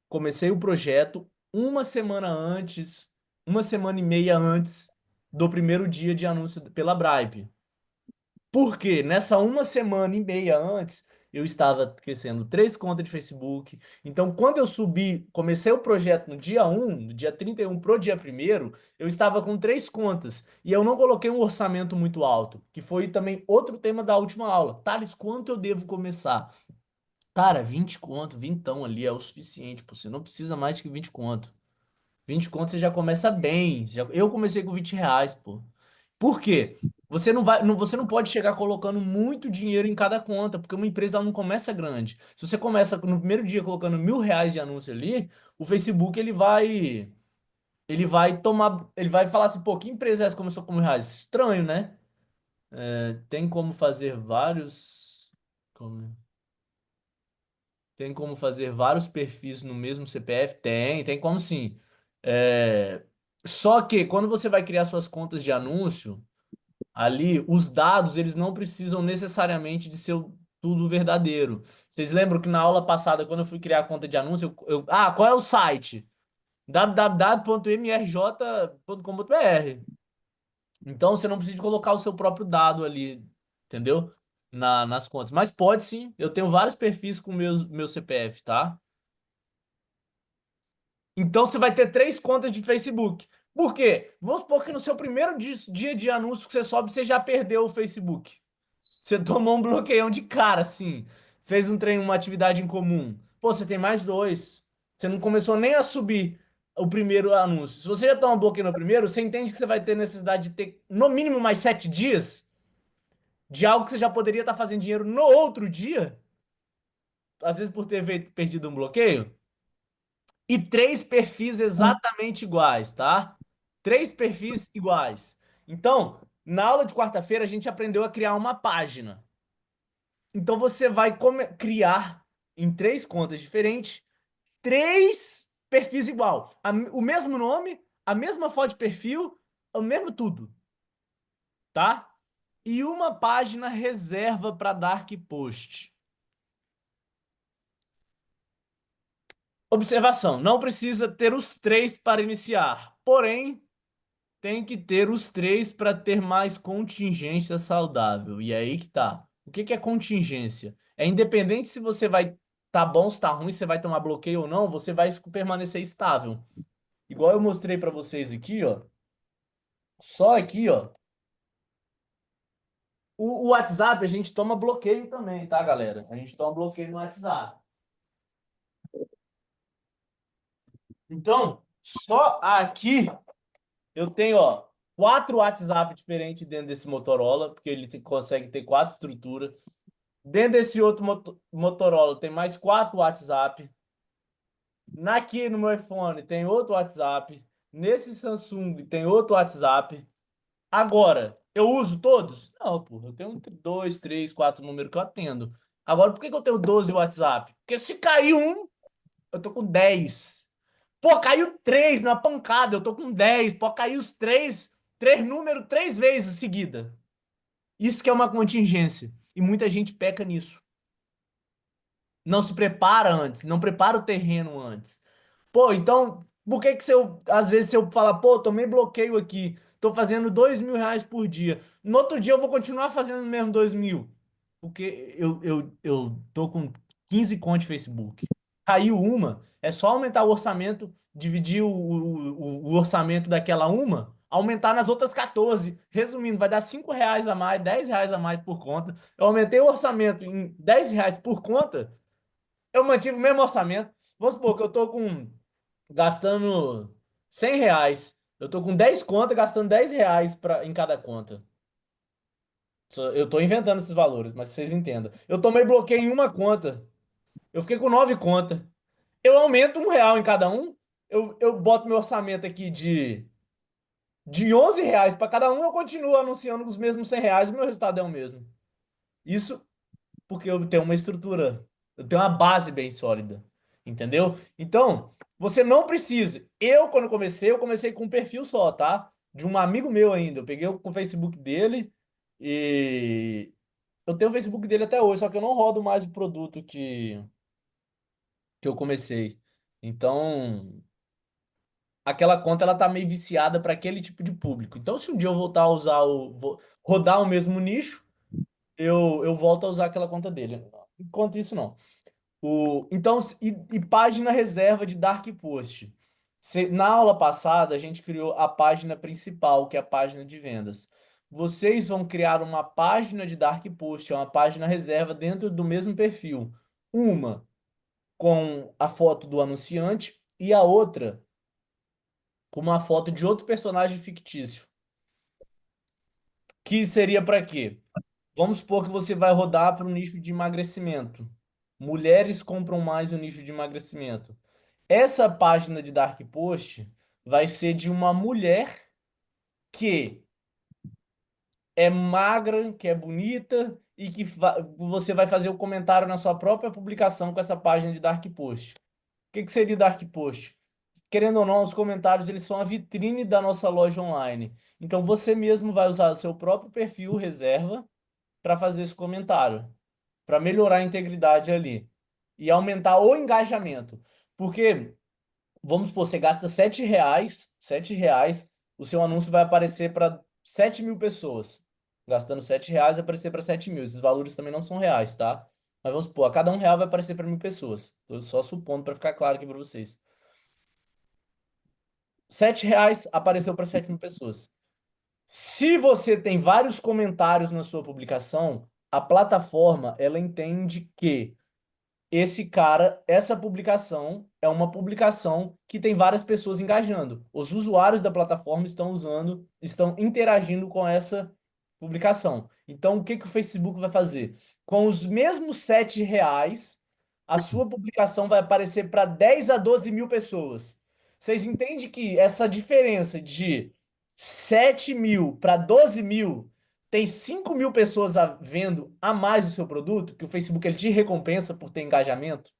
[SPEAKER 2] comecei o projeto uma semana antes, uma semana e meia antes do primeiro dia de anúncio pela Bripe. Por quê? Nessa uma semana e meia antes, eu estava crescendo 3 contas de Facebook. Então, quando eu subi, comecei o projeto no dia 1, no dia 31 pro dia 1º, eu estava com 3 contas. E eu não coloquei um orçamento muito alto, que foi também outro tema da última aula. Thales, quanto eu devo começar? Cara, 20 conto, vintão ali é o suficiente, pô. Você não precisa mais de que 20 conto. 20 conto você já começa bem. Eu comecei com R$ 20, pô. Por quê? Você não pode chegar colocando muito dinheiro em cada conta, porque uma empresa ela não começa grande. Se você começa no primeiro dia colocando R$ 1.000 de anúncio ali, o Facebook ele vai falar assim, pô, que empresa é essa que começou com R$ 1.000? Estranho, né? Tem como fazer vários. como- Tem como fazer vários perfis no mesmo CPF? Tem como sim. É, Só que quando você vai criar suas contas de anúncio, ali os dados eles não precisam necessariamente de ser tudo verdadeiro. Vocês lembram que na aula passada, quando eu fui criar a conta de anúncio, qual é o site? www.mrj.com.br. Então você não precisa colocar o seu próprio dado ali, entendeu? Nas contas. Mas pode sim. Eu tenho vários perfis com meu CPF, tá? Então você vai ter 3 contas de Facebook. Por quê? Vamos supor que no seu primeiro dia de anúncio que você sobe, você já perdeu o Facebook. Você tomou um bloqueião de cara, assim. Fez uma atividade em comum. Pô, você tem mais dois. Você não começou nem a subir o primeiro anúncio. Se você já toma um bloqueio no primeiro, você entende que você vai ter necessidade de ter no mínimo mais 7 dias de algo que você já poderia estar fazendo dinheiro no outro dia, às vezes por ter perdido um bloqueio. E 3 perfis exatamente iguais, tá? 3 perfis iguais. Então, na aula de quarta-feira, a gente aprendeu a criar uma página. Então, você vai criar em 3 contas diferentes 3 perfis igual. O mesmo nome, a mesma foto de perfil, o mesmo tudo, tá? E uma página reserva para dark post. Observação: não precisa ter os 3 para iniciar. Porém, tem que ter os 3 para ter mais contingência saudável. E é aí que tá. O que que é contingência? É independente se você vai tá bom, se tá ruim, se você vai tomar bloqueio ou não, você vai permanecer estável. Igual eu mostrei para vocês aqui, ó. Só aqui, ó. O WhatsApp a gente toma bloqueio também, tá, galera? A gente toma bloqueio no WhatsApp. Então, só aqui eu tenho, ó, 4 WhatsApp diferentes dentro desse Motorola, porque ele consegue ter 4 estruturas. Dentro desse outro Motorola tem mais 4 WhatsApp. Aqui no meu iPhone tem outro WhatsApp. Nesse Samsung tem outro WhatsApp. Agora, eu uso todos? Não, pô. Eu tenho 2, 3, 4 números que eu atendo. Agora, por que que eu tenho 12 WhatsApp? Porque se cair um, eu tô com 10. Pô, caiu 3 na pancada, eu tô com 10. Pô, caiu os 3 números 3 vezes seguida. Isso que é uma contingência. E muita gente peca nisso. Não se prepara antes, não prepara o terreno antes. Pô, então, por que que se eu, às vezes, se eu falar, pô, tomei bloqueio aqui, tô fazendo R$ 2.000 por dia, no outro dia eu vou continuar fazendo mesmo 2.000? Porque eu tô com 15 contas de Facebook. Caiu uma, é só aumentar o orçamento, dividir o orçamento daquela uma, aumentar nas outras 14. Resumindo, vai dar R$ 5 a mais, R$ 10 a mais por conta. Eu aumentei o orçamento em R$ 10 por conta, eu mantive o mesmo orçamento. Vamos supor que eu tô gastando R$ 100. Eu tô com 10 contas, gastando R$ 10 em cada conta. Eu tô inventando esses valores, mas vocês entendam. Eu tomei bloqueio em uma conta. Eu fiquei com 9 contas. Eu aumento R$ 1 em cada um. Eu boto meu orçamento aqui de R$ 11 para cada um. Eu continuo anunciando os mesmos R$ 100. O meu resultado é o mesmo. Isso porque eu tenho uma estrutura, eu tenho uma base bem sólida, entendeu? Então, você não precisa. Quando comecei, eu comecei com um perfil só, tá? De um amigo meu ainda. Eu peguei o Facebook dele e eu tenho o Facebook dele até hoje, só que eu não rodo mais o produto que eu comecei. Então, aquela conta ela tá meio viciada para aquele tipo de público. Então, se um dia eu voltar a rodar o mesmo nicho, eu volto a usar aquela conta dele. Enquanto isso, não. Então, e página reserva de Dark Post. Na aula passada, a gente criou a página principal, que é a página de vendas. Vocês vão criar uma página de Dark Post, é uma página reserva dentro do mesmo perfil. Uma com a foto do anunciante e a outra com uma foto de outro personagem fictício. Que seria para quê? Vamos supor que você vai rodar para o nicho de emagrecimento. Mulheres compram mais no nicho de emagrecimento. Essa página de Dark Post vai ser de uma mulher que é magra, que é bonita e que você vai fazer o comentário na sua própria publicação com essa página de Dark Post. O que que seria Dark Post? Querendo ou não, os comentários eles são a vitrine da nossa loja online. Então você mesmo vai usar o seu próprio perfil reserva para fazer esse comentário, para melhorar a integridade ali e aumentar o engajamento. Porque, vamos supor, você gasta R$ 7, o seu anúncio vai aparecer para 7.000 pessoas. Gastando R$ 7 vai aparecer para 7.000. Esses valores também não são reais, tá? Mas vamos supor, a cada R$ 1 vai aparecer para 1.000 pessoas. Tô só supondo para ficar claro aqui para vocês. R$ 7 apareceu para 7.000 pessoas. Se você tem vários comentários na sua publicação, a plataforma ela entende que essa publicação é uma publicação que tem várias pessoas engajando. Os usuários da plataforma estão usando, estão interagindo com essa publicação. Então, o que que o Facebook vai fazer? Com os mesmos R$ 7, a sua publicação vai aparecer para 10 a 12 mil pessoas. Vocês entendem que essa diferença de 7.000 para 12.000 tem 5.000 pessoas vendo a mais o seu produto, que o Facebook ele te recompensa por ter engajamento.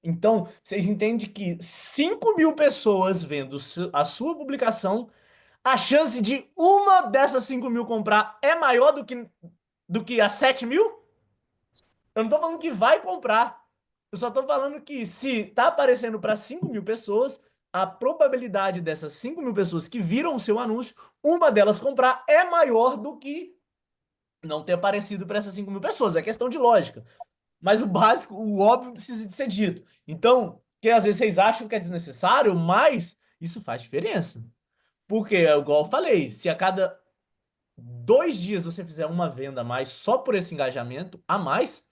[SPEAKER 2] Então, vocês entendem que 5.000 pessoas vendo a sua publicação, a chance de uma dessas 5.000 comprar é maior do que as 7.000? Eu não tô falando que vai comprar. Eu só tô falando que se tá aparecendo para 5.000 pessoas, a probabilidade dessas 5.000 pessoas que viram o seu anúncio, uma delas comprar é maior do que não ter aparecido para essas 5.000 pessoas. É questão de lógica. Mas o básico, o óbvio precisa de ser dito. Então, que às vezes vocês acham que é desnecessário, mas isso faz diferença. Porque, igual eu falei, se a cada 2 dias você fizer uma venda a mais só por esse engajamento a mais,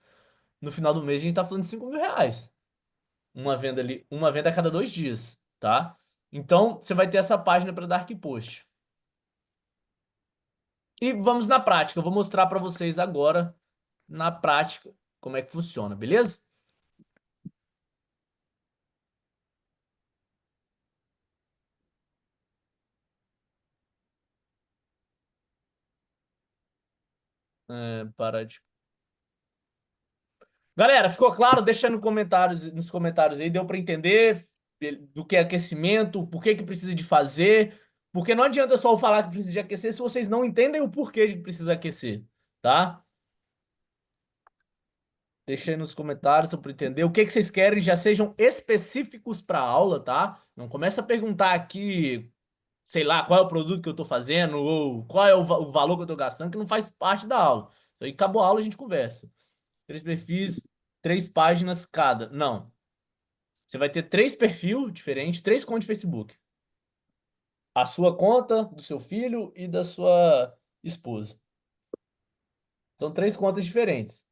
[SPEAKER 2] no final do mês a gente tá falando de R$ 5.000. Uma venda ali, uma venda a cada 2 dias, tá? Então, você vai ter essa página para Dark Post. E vamos na prática. Eu vou mostrar para vocês agora, na prática, como é que funciona, beleza? Para de... Galera, ficou claro? Deixa nos comentários aí, deu para entender do que é aquecimento, por que que precisa de fazer, porque não adianta só eu falar que precisa de aquecer se vocês não entendem o porquê de que precisa aquecer, tá? Deixa aí nos comentários para entender o que que vocês querem, já sejam específicos para a aula, tá? Não começa a perguntar aqui, sei lá, qual é o produto que eu tô fazendo ou qual é o valor que eu tô gastando, que não faz parte da aula. Aí acabou a aula, a gente conversa. 3 perfis, 3 páginas cada. Não. Você vai ter 3 perfis diferentes, 3 contas de Facebook. A sua conta, do seu filho e da sua esposa. São 3 contas diferentes.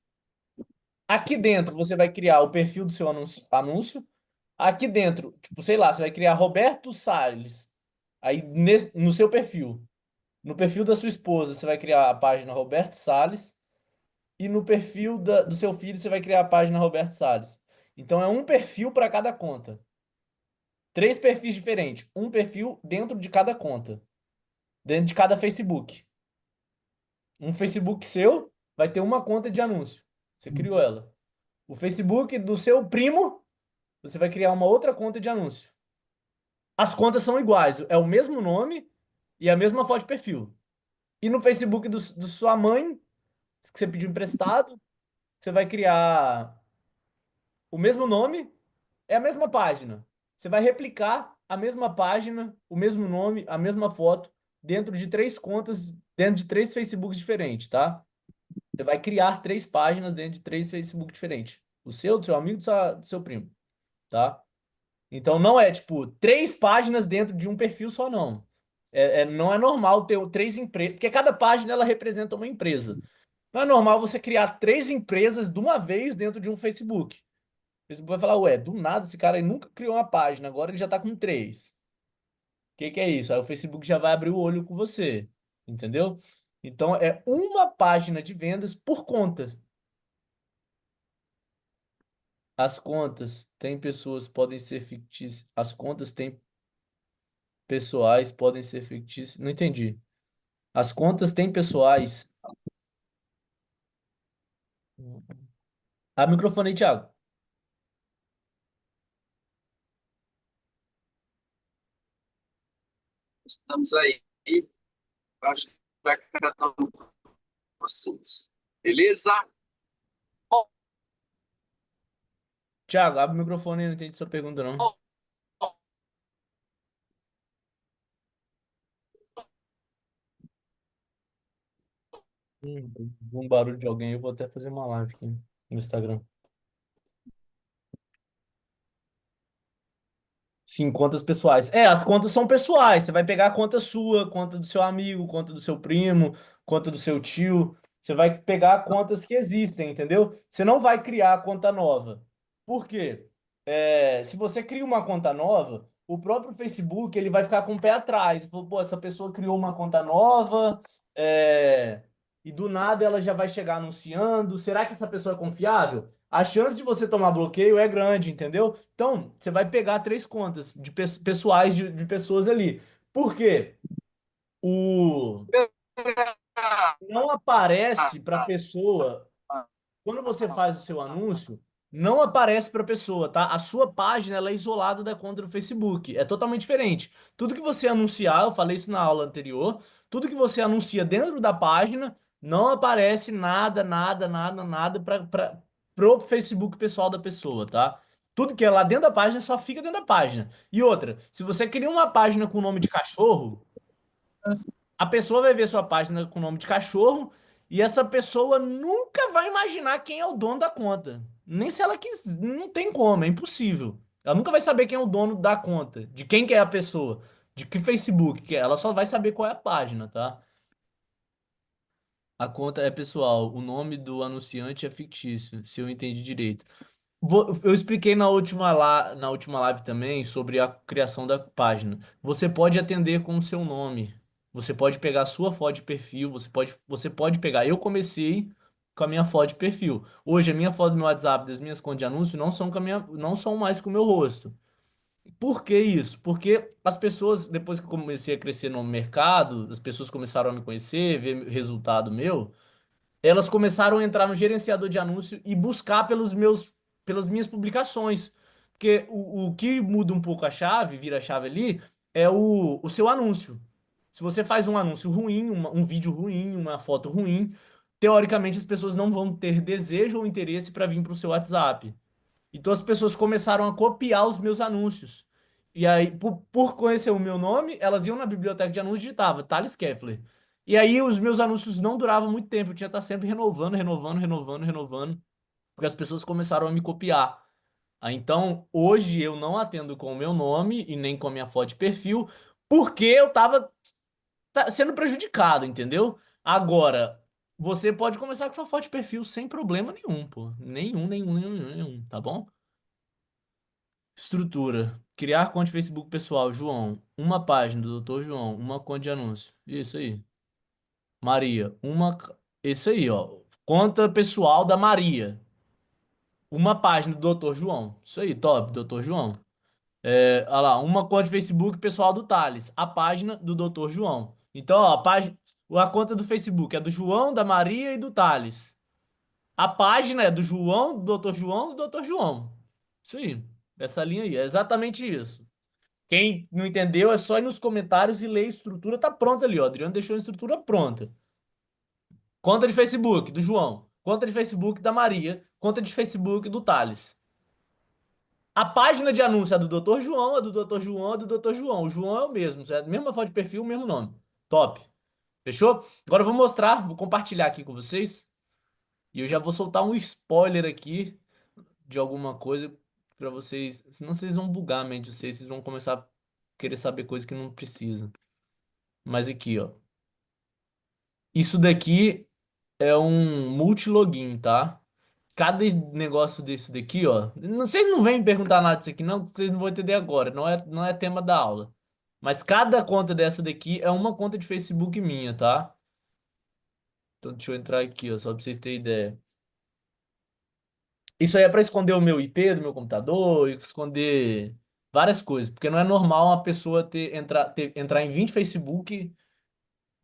[SPEAKER 2] Aqui dentro você vai criar o perfil do seu anúncio. Aqui dentro, tipo, sei lá, você vai criar Roberto Salles. Aí no seu perfil. No perfil da sua esposa, você vai criar a página Roberto Salles. E no perfil do seu filho, você vai criar a página Roberto Salles. Então é um perfil para cada conta. 3 perfis diferentes. Um perfil dentro de cada conta. Dentro de cada Facebook. Um Facebook seu vai ter uma conta de anúncio. Você criou ela. O Facebook do seu primo, você vai criar uma outra conta de anúncio. As contas são iguais. É o mesmo nome e a mesma foto de perfil. E no Facebook do sua mãe, que você pediu emprestado, você vai criar o mesmo nome, é a mesma página. Você vai replicar a mesma página, o mesmo nome, a mesma foto, dentro de 3 contas, dentro de 3 Facebooks diferentes, tá? Você vai criar três páginas dentro de três Facebook diferentes. O seu, do seu amigo, do seu primo, tá? Então não é tipo três páginas dentro de um perfil só, não. Não é normal ter três empresas, porque cada página ela representa uma empresa. Não é normal você criar três empresas de uma vez dentro de um Facebook. O Facebook vai falar, ué, do nada esse cara aí nunca criou uma página, agora ele já tá com três. O que que é isso? Aí o Facebook já vai abrir o olho com você, entendeu? Então é uma página de vendas por conta. As contas têm pessoas, podem ser fictícias. As contas têm pessoais, podem ser fictícias. Não entendi. As contas têm pessoais. Abre o microfone aí, Thiago.
[SPEAKER 3] Estamos aí. Acho que vai cada um de vocês. Beleza? Oh,
[SPEAKER 2] Thiago, abre o microfone aí, não entendi sua pergunta, não.
[SPEAKER 3] oh, oh.
[SPEAKER 2] Um barulho de alguém, eu vou até fazer uma live aqui no Instagram. Sim, contas pessoais. As contas são pessoais. Você vai pegar a conta sua, conta do seu amigo, conta do seu primo, conta do seu tio. Você vai pegar contas que existem, entendeu? Você não vai criar conta nova. Por quê? Se você cria uma conta nova, o próprio Facebook ele vai ficar com o pé atrás. Falou, pô, essa pessoa criou uma conta nova, e do nada ela já vai chegar anunciando. Será que essa pessoa é confiável? A chance de você tomar bloqueio é grande, entendeu? Então, você vai pegar três contas de pessoais de pessoas ali. Por quê? O não aparece para pessoa quando você faz o seu anúncio, não aparece para pessoa, tá? A sua página ela é isolada da conta do Facebook. É totalmente diferente. Tudo que você anunciar, eu falei isso na aula anterior, tudo que você anuncia dentro da página, não aparece nada, nada, nada, nada para pro Facebook pessoal da pessoa, tá? Tudo que é lá dentro da página só fica dentro da página. E outra, se você cria uma página com nome de cachorro, a pessoa vai ver sua página com nome de cachorro e essa pessoa nunca vai imaginar quem é o dono da conta. Nem se ela quiser, não tem como, é impossível. Ela nunca vai saber quem é o dono da conta, de quem que é a pessoa, de que Facebook que é. Ela só vai saber qual é a página, tá? A conta é pessoal, o nome do anunciante é fictício, se eu entendi direito. Eu expliquei na última live também sobre a criação da página. Você pode atender com o seu nome. Você pode pegar a sua foto de perfil. Você pode pegar. Eu comecei com a minha foto de perfil. Hoje, a minha foto do meu WhatsApp, das minhas contas de anúncio, não são não são mais com o meu rosto. Por que isso? Porque as pessoas, depois que eu comecei a crescer no mercado, as pessoas começaram a me conhecer, ver resultado meu elas começaram a entrar no gerenciador de anúncio e buscar pelas minhas publicações. Porque o que muda um pouco a chave, vira a chave ali, é o seu anúncio. Se você faz um anúncio ruim, um vídeo ruim, uma foto ruim, teoricamente as pessoas não vão ter desejo ou interesse para vir para o seu WhatsApp. Então as pessoas começaram a copiar os meus anúncios. E aí, por conhecer o meu nome, elas iam na biblioteca de anúncios e digitavam Thales Keffler. E aí os meus anúncios não duravam muito tempo, eu tinha que estar sempre renovando, renovando, renovando, renovando, porque as pessoas começaram a me copiar. Então, hoje eu não atendo com o meu nome e nem com a minha foto de perfil, porque eu tava sendo prejudicado, entendeu? Agora, você pode começar com sua foto de perfil sem problema nenhum, pô. Nenhum, nenhum, nenhum, nenhum, tá bom? Estrutura. Criar conta de Facebook pessoal, João. Uma página do Dr. João. Uma conta de anúncio. Isso aí. Maria. Isso aí, ó. Conta pessoal da Maria. Uma página do Dr. João. Isso aí, top, Dr. João. Olha lá, uma conta de Facebook pessoal do Thales. A página do Dr. João. Então, ó, a conta do Facebook é do João, da Maria e do Thales. A página é do João, do Dr. João, do Dr. João. Isso aí. Essa linha aí. É exatamente isso. Quem não entendeu é só ir nos comentários e ler a estrutura. Tá pronta ali, ó. Adriano deixou a estrutura pronta. Conta de Facebook do João. Conta de Facebook da Maria. Conta de Facebook do Thales. A página de anúncio é do Dr. João, é do Dr. João, é do Dr. João. O João é o mesmo. É a mesma foto de perfil, o mesmo nome. Top. Fechou? Agora eu vou mostrar, vou compartilhar aqui com vocês. E eu já vou soltar um spoiler aqui de alguma coisa pra vocês, senão vocês vão bugar a mente de vocês, vocês vão começar a querer saber coisa que não precisa. Mas aqui, ó. Isso daqui é um multilogin, tá? Cada negócio desse daqui, ó. Vocês não vêm me perguntar nada disso aqui, não, que vocês não vão entender agora. Não é tema da aula. Mas cada conta dessa daqui é uma conta de Facebook minha, tá? Então deixa eu entrar aqui, ó, só pra vocês terem ideia. Isso aí é pra esconder o meu IP do meu computador, esconder várias coisas, porque não é normal uma pessoa entrar em 20 Facebook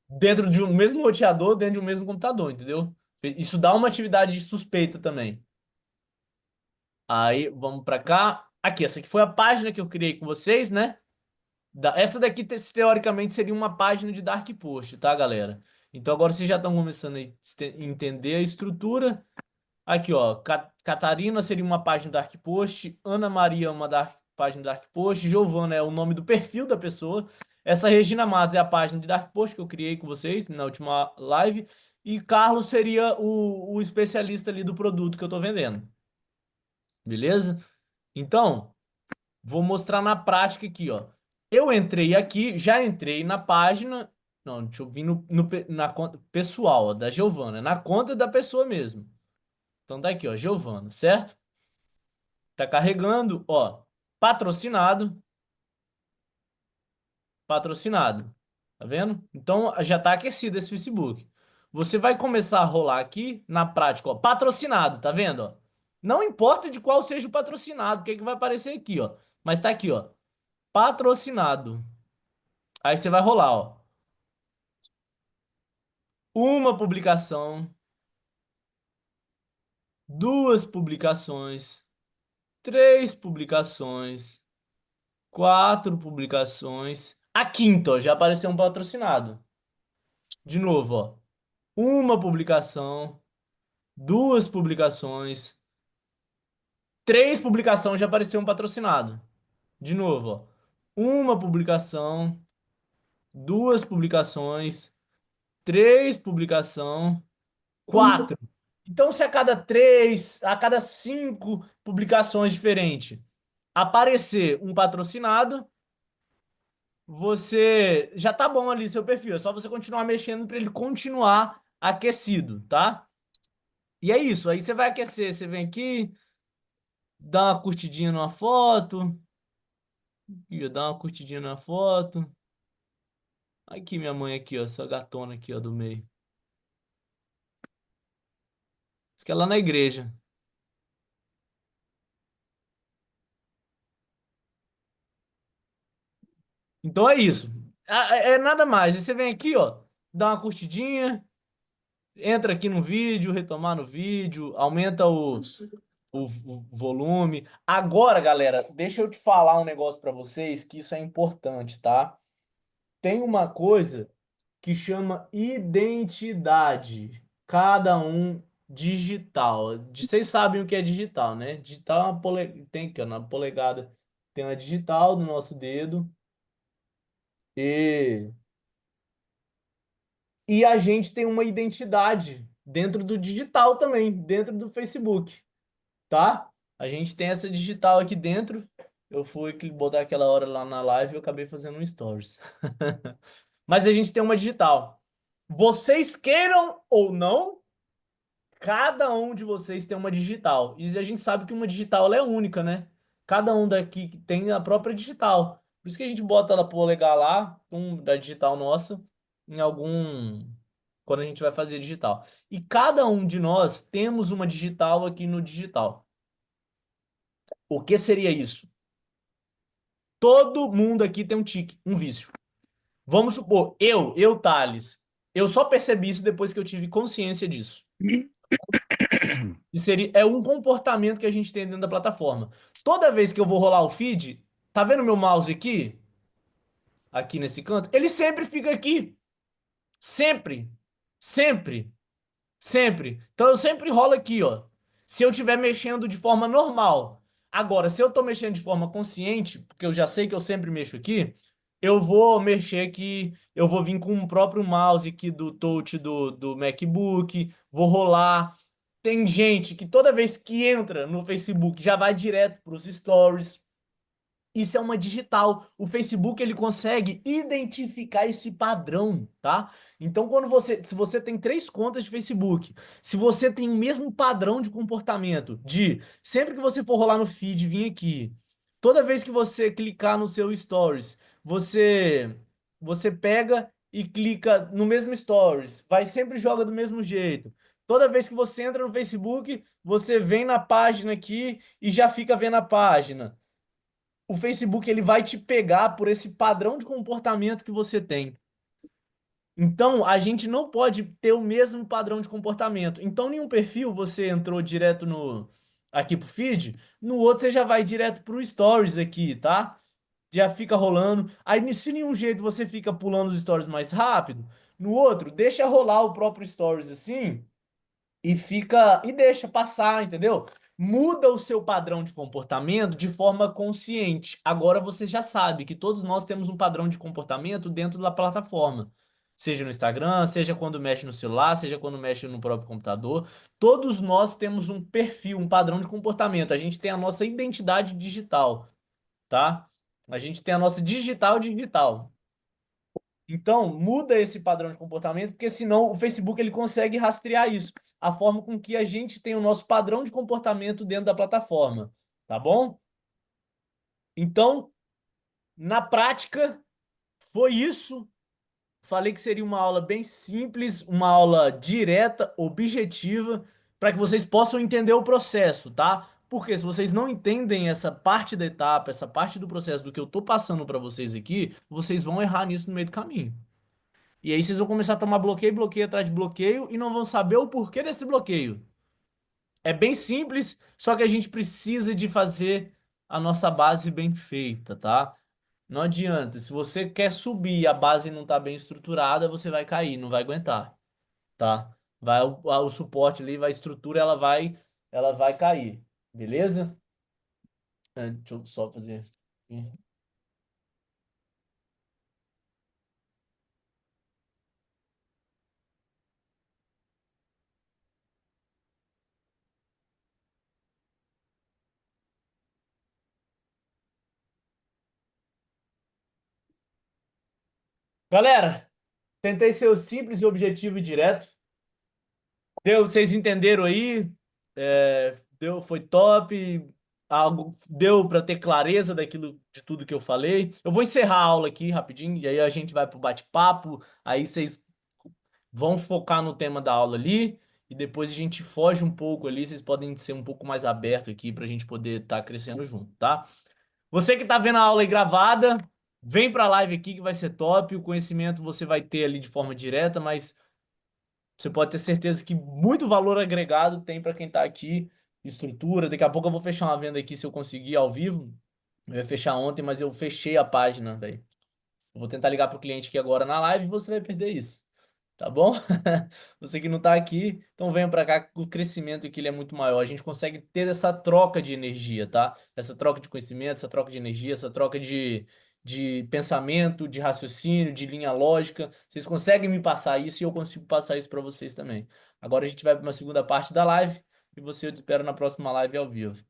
[SPEAKER 2] dentro de um mesmo roteador, dentro de um mesmo computador, entendeu? Isso dá uma atividade suspeita também. Aí, vamos pra cá. Aqui, essa aqui foi a página que eu criei com vocês, né? Essa daqui, teoricamente, seria uma página de Dark Post, tá, galera? Então, agora vocês já estão começando a entender a estrutura. Aqui, ó. Catarina seria uma página Dark Post. Ana Maria é uma página Dark Post. Giovana é o nome do perfil da pessoa. Essa Regina Matos é a página de Dark Post que eu criei com vocês na última live. E Carlos seria o especialista ali do produto que eu tô vendendo. Beleza? Então, vou mostrar na prática aqui, ó. Eu entrei aqui, já entrei na página. Não, deixa eu vir na conta pessoal, ó, da Giovana. Na conta da pessoa mesmo. Então tá aqui, ó, Giovana, certo? Tá carregando, ó, patrocinado, patrocinado. Tá vendo? Então já tá aquecido esse Facebook. Você vai começar a rolar aqui na prática, ó, patrocinado, tá vendo, ó? Não importa de qual seja o patrocinado, o que que vai aparecer aqui, ó. Mas tá aqui, ó, patrocinado. Aí você vai rolar, ó, uma publicação, duas publicações, três publicações, quatro publicações. A quinta, ó, já apareceu um patrocinado. De novo, ó. Uma publicação, duas publicações, três publicações já apareceu um patrocinado. De novo, ó. Uma publicação, duas publicações, três publicação, quatro. Então, se a cada cinco publicações diferentes aparecer um patrocinado, você já tá bom ali seu perfil. É só você continuar mexendo para ele continuar aquecido, tá? E é isso. Aí você vai aquecer. Você vem aqui, dá uma curtidinha numa foto. Aqui, ó, dá uma curtidinha na foto. Aqui minha mãe aqui, ó, essa gatona aqui, ó, do meio. Isso que é lá na igreja. Então é isso. É nada mais. Aí você vem aqui, ó, dá uma curtidinha, entra aqui no vídeo, retomar no vídeo, aumenta o volume. Agora, galera, deixa eu te falar um negócio pra vocês que isso é importante, tá? Tem uma coisa que chama identidade. Cada um digital. Vocês sabem o que é digital, né? Digital é tem aqui, ó, na polegada tem uma digital do nosso dedo e a gente tem uma identidade dentro do digital também, dentro do Facebook, tá? A gente tem essa digital aqui dentro. Eu fui botar aquela hora lá na live e eu acabei fazendo um stories. Mas a gente tem uma digital. Vocês queiram ou não, cada um de vocês tem uma digital. E a gente sabe que uma digital ela é única, né? Cada um daqui tem a própria digital. Por isso que a gente bota ela polegar lá, da digital nossa, em algum. Quando a gente vai fazer digital. E cada um de nós temos uma digital aqui no digital. O que seria isso? Todo mundo aqui tem um tique, um vício. Vamos supor, Thales, eu só percebi isso depois que eu tive consciência disso. E é um comportamento que a gente tem dentro da plataforma. Toda vez que eu vou rolar o feed, tá vendo meu mouse aqui? Aqui nesse canto? Ele sempre fica aqui. Sempre. Sempre. Sempre. Então eu sempre rolo aqui, ó. Se eu estiver mexendo de forma normal. Agora, se eu tô mexendo de forma consciente, porque eu já sei que eu sempre mexo aqui, eu vou mexer aqui, eu vou vir com o próprio mouse aqui do touch do MacBook, vou rolar. Tem gente que toda vez que entra no Facebook já vai direto para os stories. Isso é uma digital. O Facebook ele consegue identificar esse padrão, tá? Então, se você tem 3 contas de Facebook, se você tem o mesmo padrão de comportamento, de sempre que você for rolar no feed, vir aqui, toda vez que você clicar no seu stories, você pega e clica no mesmo stories, vai sempre joga do mesmo jeito. Toda vez que você entra no Facebook, você vem na página aqui e já fica vendo a página. O Facebook ele vai te pegar por esse padrão de comportamento que você tem. Então, a gente não pode ter o mesmo padrão de comportamento. Então, em um perfil você entrou direto no aqui pro feed, no outro você já vai direto pro stories aqui, tá? Já fica rolando. Aí, se em um jeito você fica pulando os stories mais rápido, no outro deixa rolar o próprio stories assim e deixa passar, entendeu? Muda o seu padrão de comportamento de forma consciente. Agora você já sabe que todos nós temos um padrão de comportamento dentro da plataforma. Seja no Instagram, seja quando mexe no celular, seja quando mexe no próprio computador. Todos nós temos um perfil, um padrão de comportamento. A gente tem a nossa identidade digital, tá? A gente tem a nossa digital. Então, muda esse padrão de comportamento, porque senão o Facebook ele consegue rastrear isso, a forma com que a gente tem o nosso padrão de comportamento dentro da plataforma, tá bom? Então, na prática, foi isso. Falei que seria uma aula bem simples, uma aula direta, objetiva, para que vocês possam entender o processo, tá? Porque se vocês não entendem essa parte da etapa, essa parte do processo do que eu tô passando para vocês aqui, vocês vão errar nisso no meio do caminho. E aí vocês vão começar a tomar bloqueio, bloqueio atrás de bloqueio e não vão saber o porquê desse bloqueio. É bem simples, só que a gente precisa de fazer a nossa base bem feita, tá? Não adianta. Se você quer subir e a base não tá bem estruturada, você vai cair, não vai aguentar, tá? O suporte ali, a estrutura, ela vai cair, beleza? Deixa eu só fazer. Galera, tentei ser o simples e objetivo e direto. Deu, vocês entenderam aí? Deu, foi top. Algo deu para ter clareza daquilo de tudo que eu falei. Eu vou encerrar a aula aqui rapidinho e aí a gente vai pro bate-papo. Aí vocês vão focar no tema da aula ali e depois a gente foge um pouco ali. Vocês podem ser um pouco mais aberto aqui para a gente poder estar crescendo junto, tá? Você que tá vendo a aula aí gravada, vem pra live aqui que vai ser top. O conhecimento você vai ter ali de forma direta, mas você pode ter certeza que muito valor agregado tem para quem tá aqui, estrutura. Daqui a pouco eu vou fechar uma venda aqui se eu conseguir ao vivo. Eu ia fechar ontem, mas eu fechei a página, velho. Eu vou tentar ligar pro cliente aqui agora na live e você vai perder isso. Tá bom? Você que não tá aqui, então venha para cá, que o crescimento aqui ele é muito maior. A gente consegue ter essa troca de energia, tá? Essa troca de conhecimento, essa troca de energia, essa troca de pensamento, de raciocínio, de linha lógica. Vocês conseguem me passar isso e eu consigo passar isso para vocês também. Agora a gente vai para uma segunda parte da live e você eu te espero na próxima live ao vivo.